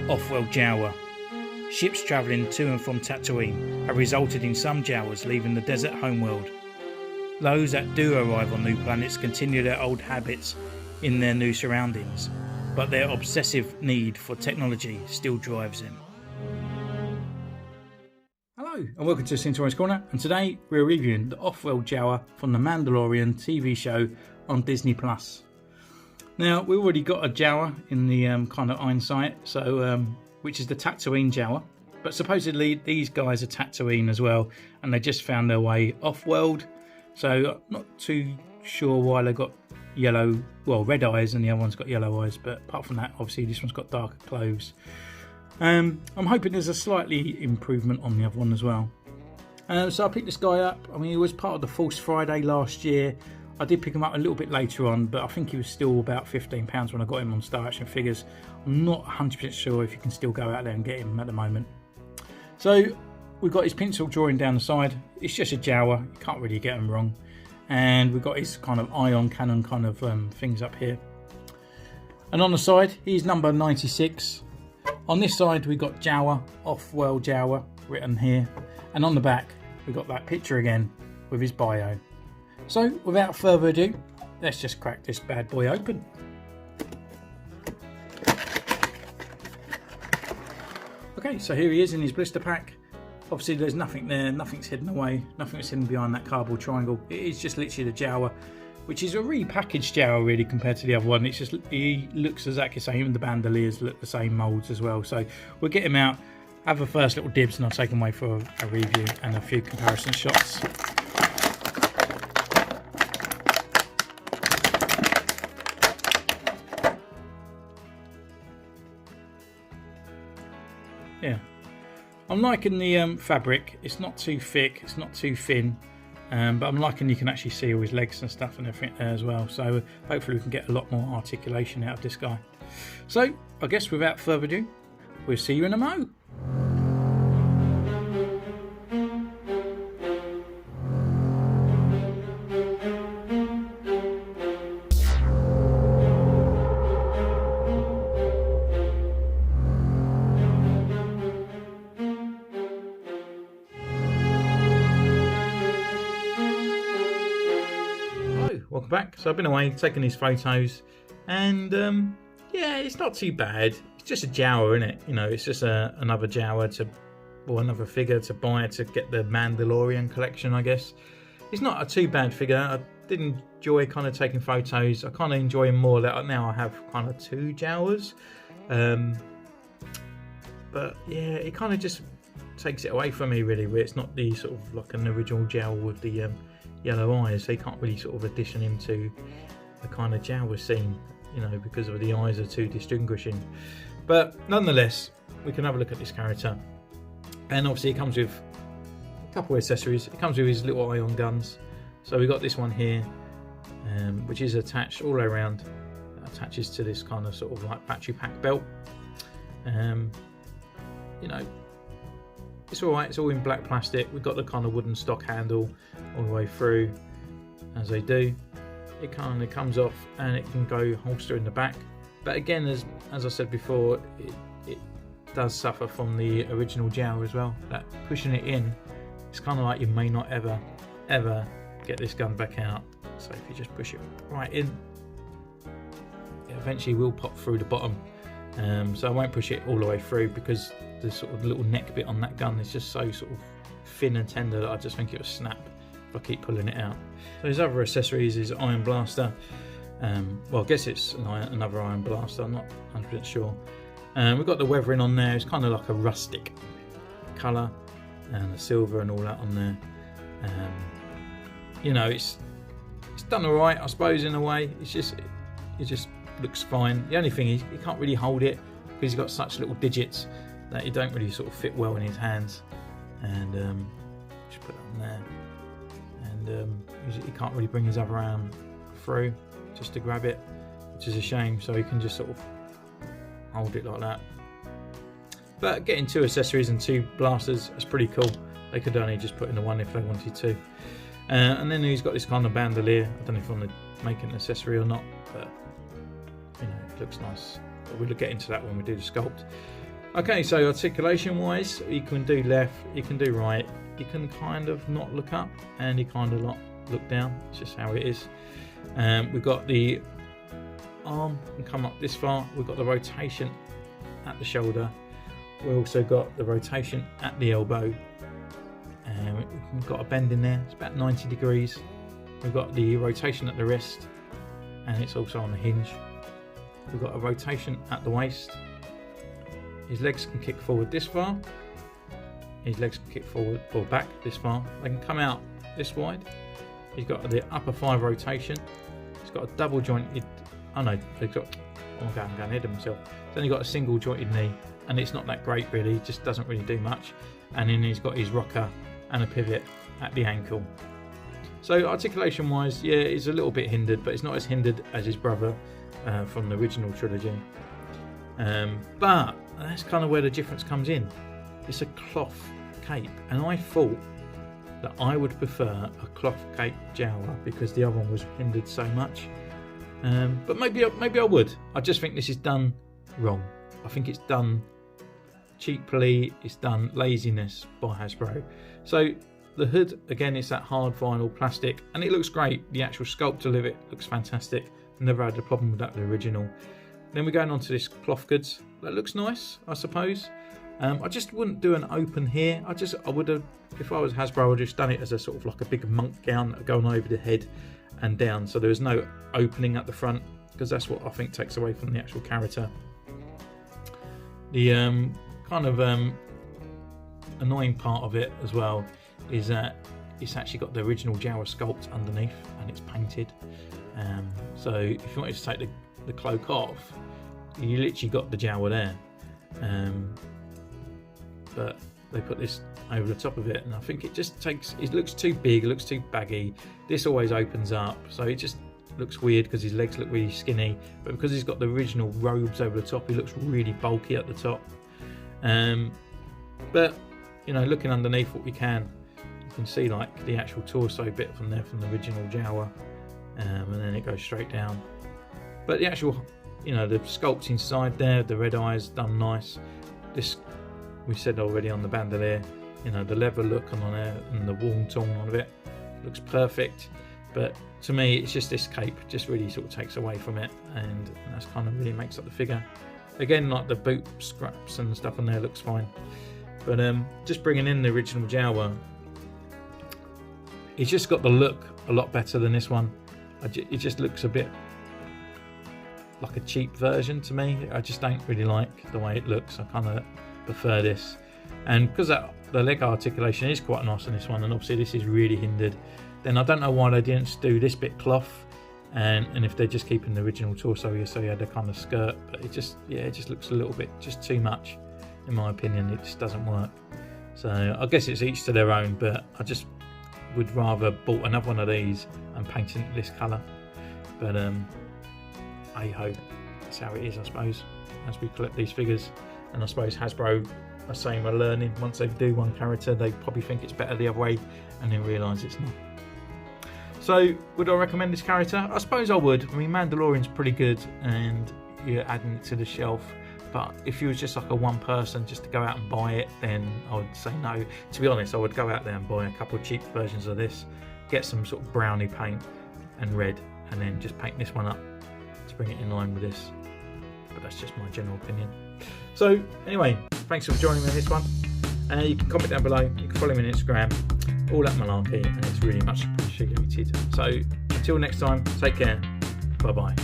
Off-world Jawa. Ships travelling to and from Tatooine have resulted in some Jawas leaving the desert homeworld. Those that do arrive on new planets continue their old habits in their new surroundings, but their obsessive need for technology still drives them. Hello and welcome to Centurion's Corner, and today we're reviewing the off-world Jawa from the Mandalorian TV show on Disney+. Now, we already got a Jawa in the kind of hindsight, so which is the Tatooine Jawa, but supposedly these guys are Tatooine as well, and they just found their way off-world, so not too sure why they got yellow, well, red eyes, and the other one's got yellow eyes, but apart from that, obviously this one's got darker clothes. I'm hoping there's a slightly improvement on the other one as well. So I picked this guy up. I mean, he was part of the Force Friday last year. I did pick him up a little bit later on, but I think he was still about £15 when I got him on Star Action Figures. I'm not 100% sure if you can still go out there and get him at the moment. So we've got his pencil drawing down the side. It's just a Jawa, you can't really get him wrong. And we've got his kind of ion cannon kind of things up here. And on the side, he's number 96. On this side, we've got Jawa, off-world Jawa, written here. And on the back, we've got that picture again with his bio. So, without further ado, let's just crack this bad boy open. Okay, so here he is in his blister pack. Obviously, there's nothing there, nothing's hidden away, nothing's hidden behind that cardboard triangle. It is just literally the Jawa, which is a repackaged Jawa really compared to the other one. It's just, he looks exactly the same, even the bandoliers look the same moulds as well. So, we'll get him out, have a first little dibs, and I'll take him away for a review and a few comparison shots. Yeah, I'm liking the fabric. It's not too thick, it's not too thin, but I'm liking you can actually see all his legs and stuff and everything there as well. So hopefully we can get a lot more articulation out of this guy. So I guess without further ado, we'll see you in a mo. Welcome back. So I've been away taking these photos, and yeah, it's not too bad. It's just a Jawa, isn't it? You know, it's just another Jawa or another figure to buy to get the Mandalorian collection, I guess. It's not a too bad figure. I did enjoy kind of taking photos. I kind of enjoy him more that now I have kind of two Jawas. But yeah, it kind of just takes it away from me really, where it's not the sort of like an original Jawa with the yellow eyes. So you can't really sort of audition him to the kind of Jawa scene, you know, because of the eyes are too distinguishing. But nonetheless, we can have a look at this character, and obviously it comes with a couple of accessories. It comes with his little ion guns. So we got this one here, which is attached all the way around. It attaches to this kind of sort of like battery pack belt. You know, it's alright, it's all in black plastic. We've got the kind of wooden stock handle all the way through, as they do. It kind of comes off and it can go holster in the back. But again, as I said before, it does suffer from the original Jawa as well. That pushing it in, it's kind of like you may not ever get this gun back out. So if you just push it right in, it eventually will pop through the bottom. So I won't push it all the way through because the sort of little neck bit on that gun is just so sort of thin and tender that I just think it will snap if I keep pulling it out. So his other accessories is iron blaster. Well, I guess it's another iron blaster, I'm not 100% sure. We've got the weathering on there. It's kind of like a rustic colour, and the silver and all that on there. You know, it's done alright, I suppose, in a way. It just looks fine. The only thing is you can't really hold it because he's got such little digits that it don't really sort of fit well in his hands. And just put it on there. And he can't really bring his other arm through just to grab it, which is a shame. So he can just sort of hold it like that. But getting two accessories and two blasters is pretty cool. They could only just put in the one if they wanted to. And then he's got this kind of bandolier. I don't know if I want to make an accessory or not, but you know, it looks nice. But we'll get into that when we do the sculpt. Okay, so articulation wise, you can do left, you can do right, you can kind of not look up, and you kind of not look down. It's just how it is. We've got the arm can come up this far. We've got the rotation at the shoulder. We've also got the rotation at the elbow. We've got a bend in there. It's about 90 degrees. We've got the rotation at the wrist, and it's also on the hinge. We've got a rotation at the waist. His legs can kick forward this far. His legs can kick forward or back this far. They can come out this wide. He's got the upper thigh rotation. He's got a double jointed. Oh no, he's got. Oh my God, I'm going ahead of myself. He's only got a single jointed knee, and it's not that great really. It just doesn't really do much. And then he's got his rocker and a pivot at the ankle. So articulation wise, yeah, he's a little bit hindered, but it's not as hindered as his brother from the original trilogy. But that's kind of where the difference comes in. It's a cloth cape, and I thought that I would prefer a cloth cape Jawa because the other one was hindered so much. But maybe I would. I just think this is done wrong. I think it's done cheaply. It's done laziness by Hasbro. So the hood, again, it's that hard vinyl plastic, and it looks great. The actual sculpture of it looks fantastic. Never had a problem with that, the original. Then we're going on to this cloth goods. That looks nice, I suppose. I just wouldn't do an open here. I would have, if I was Hasbro, I would have just done it as a sort of like a big monk gown going over the head and down. So there was no opening at the front, because that's what I think takes away from the actual character. The kind of annoying part of it as well is that it's actually got the original Jawa sculpt underneath, and it's painted. So if you wanted to take the cloak off, you literally got the Jawa there. But they put this over the top of it, and I think it just takes, it looks too big, it looks too baggy. This always opens up, so it just looks weird because his legs look really skinny, but because he's got the original robes over the top, he looks really bulky at the top. But you know, looking underneath what we can, you can see like the actual torso bit from there from the original Jawa, and then it goes straight down. But the actual, you know, the sculpt inside there, the red eyes done nice. This, we said already on the bandolier, you know, the leather look on there and the warm tone on it looks perfect. But to me, it's just this cape just really sort of takes away from it, and that's kind of really makes up the figure. Again, like the boot scraps and stuff on there looks fine. But just bringing in the original Jawa, it's just got the look a lot better than this one. It just looks a bit like a cheap version to me. I just don't really like the way it looks. I kind of prefer this, and because the leg articulation is quite nice on this one, and obviously this is really hindered, then I don't know why they didn't do this bit cloth, and if they're just keeping the original torso here, so you had a kind of skirt. But it just, yeah, it just looks a little bit just too much in my opinion. It just doesn't work. So I guess it's each to their own, but I just would rather bought another one of these and paint it this colour. But hey ho, that's how it is, I suppose, as we collect these figures. And I suppose Hasbro are saying we're learning. Once they do one character, they probably think it's better the other way, and then realise it's not. So would I recommend this character? I suppose I would. I mean, Mandalorian's pretty good, and you're adding it to the shelf. But if you was just like a one person just to go out and buy it, then I would say no. To be honest, I would go out there and buy a couple of cheap versions of this, get some sort of brownie paint and red, and then just paint this one up to bring it in line with this. But that's just my general opinion. So anyway, thanks for joining me on this one. You can comment down below, you can follow me on Instagram, all that malarkey, and it's really much appreciated. So until next time, take care, bye bye.